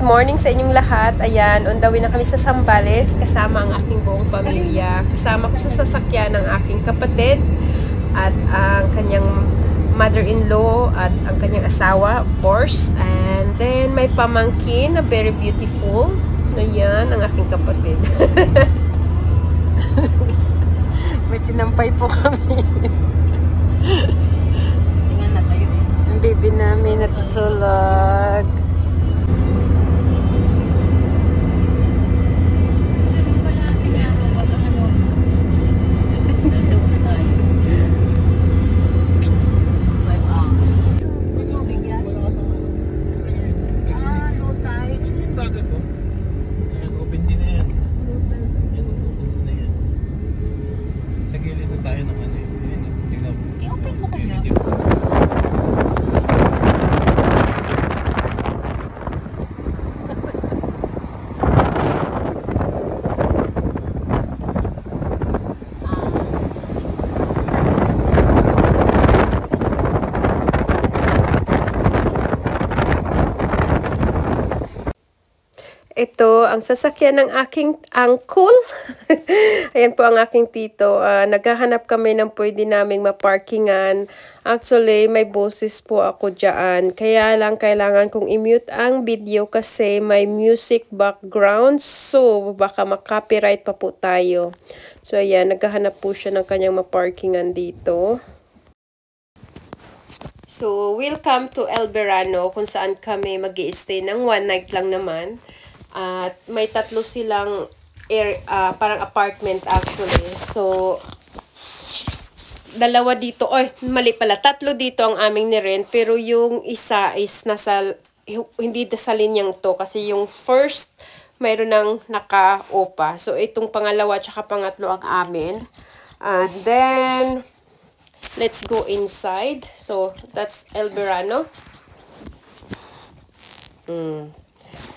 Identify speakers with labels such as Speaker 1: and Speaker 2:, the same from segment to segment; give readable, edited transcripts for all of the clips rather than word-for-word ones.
Speaker 1: Good morning sa inyong lahat. Ayan, on the way na kami sa Zambales kasama ang aking buong pamilya. Kasama ko sa sasakyan ng aking kapatid at ang kanyang mother-in-law at ang kanyang asawa, of course. And then may pamangkin na very beautiful. Ayan, ang aking kapatid. May sinampay po kami.
Speaker 2: Tingnan na tayo.
Speaker 1: Ang baby namin natutulog. Ito, ang sasakyan ng aking uncle. Ayan po ang aking tito. Naghahanap kami ng pwede naming maparkingan. Actually, may boses po ako dyan. Kaya lang, kailangan kong i-mute ang video kasi may music background. So, baka makopyright pa po tayo. So, ayan, naghahanap po siya ng kanyang maparkingan dito. So, welcome to El Verano kung saan kami mag-i-stay ng one night lang naman. At may tatlo silang parang apartment actually. So, dalawa dito. Oy, mali pala. Tatlo dito ang aming ni-rent. Pero yung isa is hindi sa linyang to. Kasi yung first, mayroon ng naka-opa. So, itong pangalawa at pangatlo ang amin. And then, let's go inside. So, that's El Verano.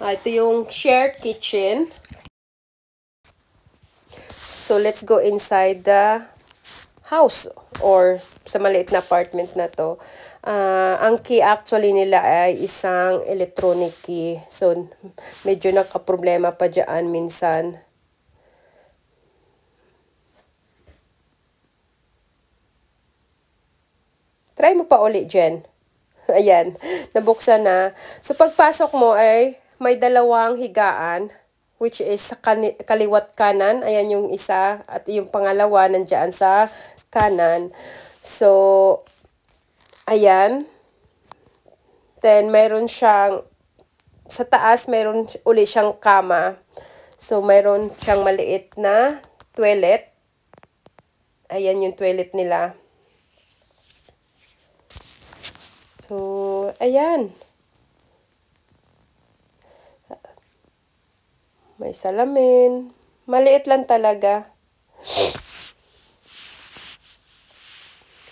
Speaker 1: Ito yung shared kitchen. So, let's go inside the house or sa maliit na apartment na to. Ang key actually nila ay isang electronic key. So, medyo nakaproblema pa dyan minsan. Try mo pa ulit, Jen. Ayan, nabuksan na. So, pagpasok mo ay may dalawang higaan, which is sa kaliwat kanan. Ayan yung isa. At yung pangalawa, nandyan sa kanan. So, ayan. Then, mayroon siyang, sa taas, mayroon uli siyang kama. So, mayroon siyang maliit na toilet. Ayan yung toilet nila. So, ayan. May salamin. Maliit lang talaga.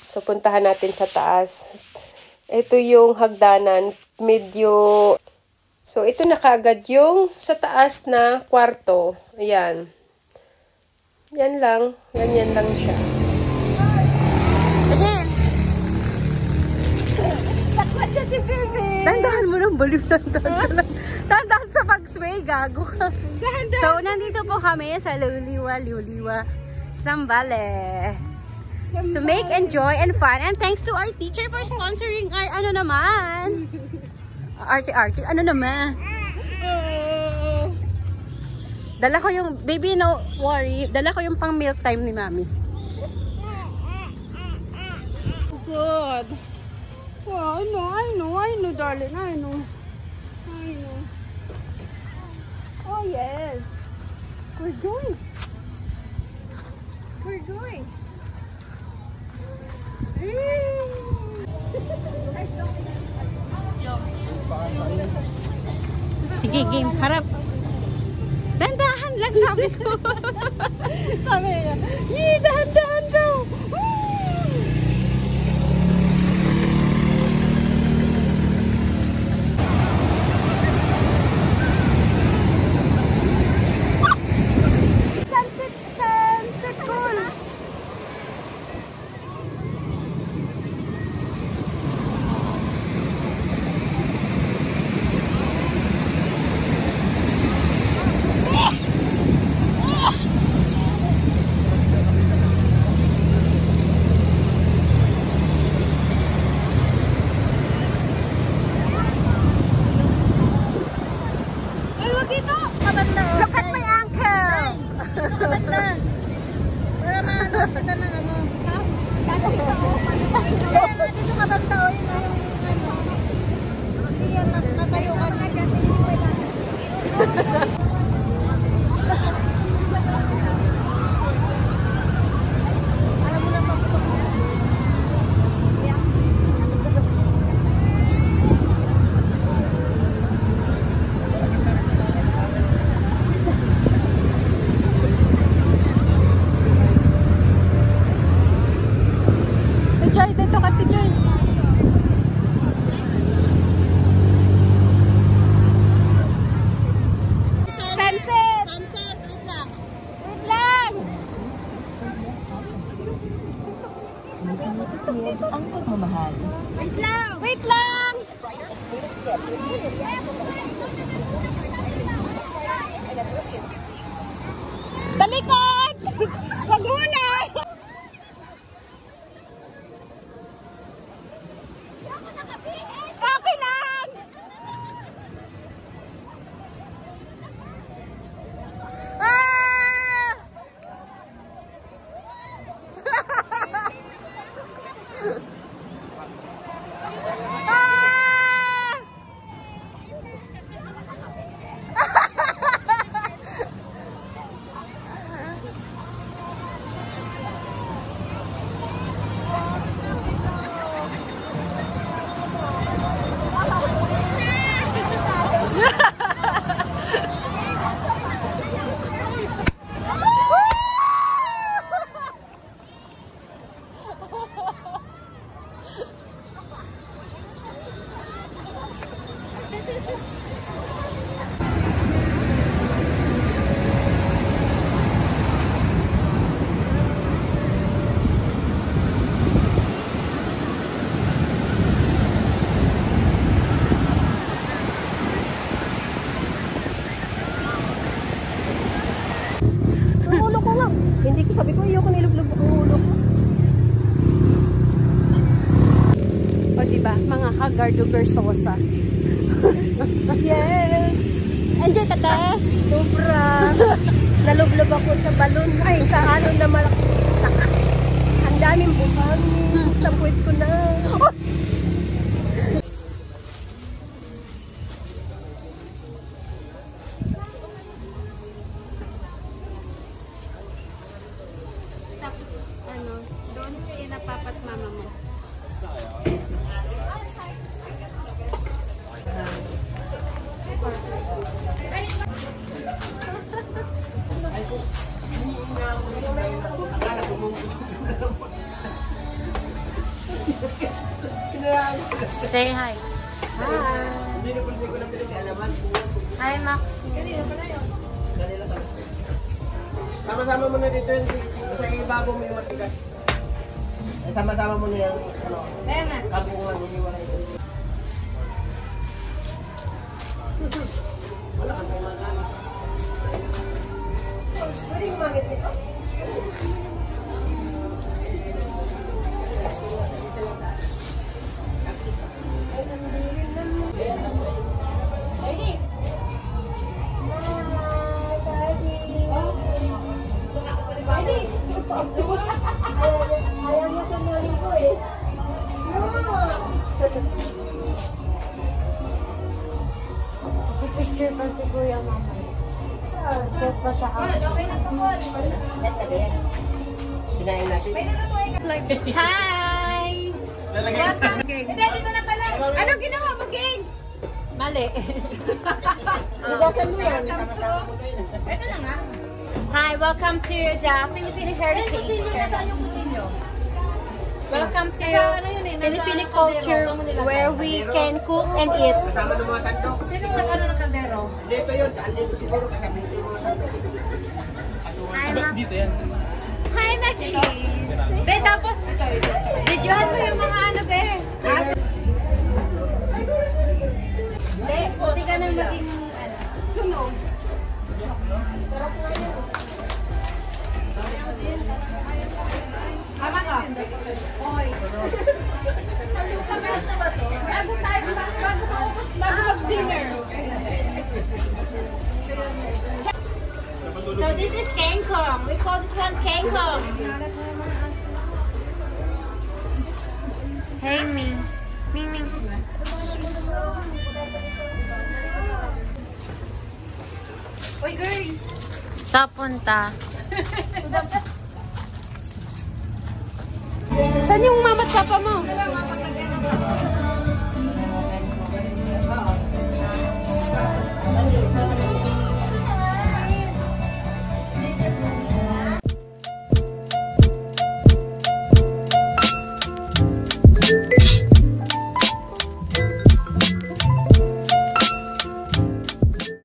Speaker 1: So, puntahan natin sa taas. Ito yung hagdanan. Medyo... So, ito na kaagad yung sa taas na kwarto. Ayan. Yan lang. Ganyan lang siya.
Speaker 2: Tingin!
Speaker 1: Lakwat siya si Bebe!
Speaker 2: Tandahan mo ng baliw. Tandahan sa pag-sway. Gago ka. So, nandito po kami sa Liuliwa, Zambales. So, make, enjoy, and fun. And thanks to our teacher for sponsoring our, ano naman? Arte, ano naman? Dala ko yung, baby, no worry. Dala ko yung pang milk time ni mami. Good. Well, I know, darling. I know. Oh, yes. We're going. Sige, game. Harap. Dandahan lang, sabi ko. Sabi niya, dahan-dahan daw. Sunset cool. dito kabanta o yun na yung ano. Hindi yan natayo ka na dyan. Joy, dito ka, Joy. Sunset! Sunset, wait lang. Wait lang!
Speaker 3: Ang pagmamahal.
Speaker 2: Wait lang! Wait lang! Talikod! Wag muna! Okay lang! Ah! Ah!
Speaker 3: Ang ulo ko nga. Hindi ko sabi ko, ayoko nilublog ang ulo ko.
Speaker 2: O diba, mga Hagardo Versosa.
Speaker 3: Yes!
Speaker 2: Enjoy tate!
Speaker 3: Sobra! Nalublob ako sa balon. Ay, sa alon na malaking takas. Ang daming buhangin. Sa puwit ko na. Oh!
Speaker 2: Tapos, ano, doon kayo napapat mama mo. Say hi. Hi, Max.
Speaker 4: Sama-sama mo na dito yung sa ibabaw mo yung matigas. Sama-sama mo na yung ano, kabungan mo yung wala ito. Wala ka may magalit. Pwede gumamit nito?
Speaker 3: Ayaw niya sa noli ko eh.
Speaker 2: Picture pa si Kuya Mama. Set pa sa house.
Speaker 4: Kinain natin.
Speaker 2: Hi! Welcome!
Speaker 3: Hindi, dito na pala. Anong ginawa mo, King?
Speaker 2: Mali.
Speaker 3: Bugasan mo yan.
Speaker 4: Ito na nga.
Speaker 2: Hi, welcome to the Filipino Heritage. Welcome to Filipino culture where we can cook and eat.
Speaker 4: Kasama ng mga sandok.
Speaker 3: Sino nag-ano ng kaldero?
Speaker 4: Dito yun. Dito siguro kasama dito yung mga sandok.
Speaker 2: Dito yan. Hi, Maxi! Be, tapos, videohan mo yung mga ano, be. Be, buti ka nang maging, ano, sunog.
Speaker 3: Tama ka.
Speaker 2: Oy.
Speaker 3: Bago mag-dinner.
Speaker 2: So this is kangkong. We call this one kangkong. Hey, Ming. Ming, Ming.
Speaker 3: Uy, girl!
Speaker 2: Sa punta.
Speaker 1: Saan yung mama at papa mo?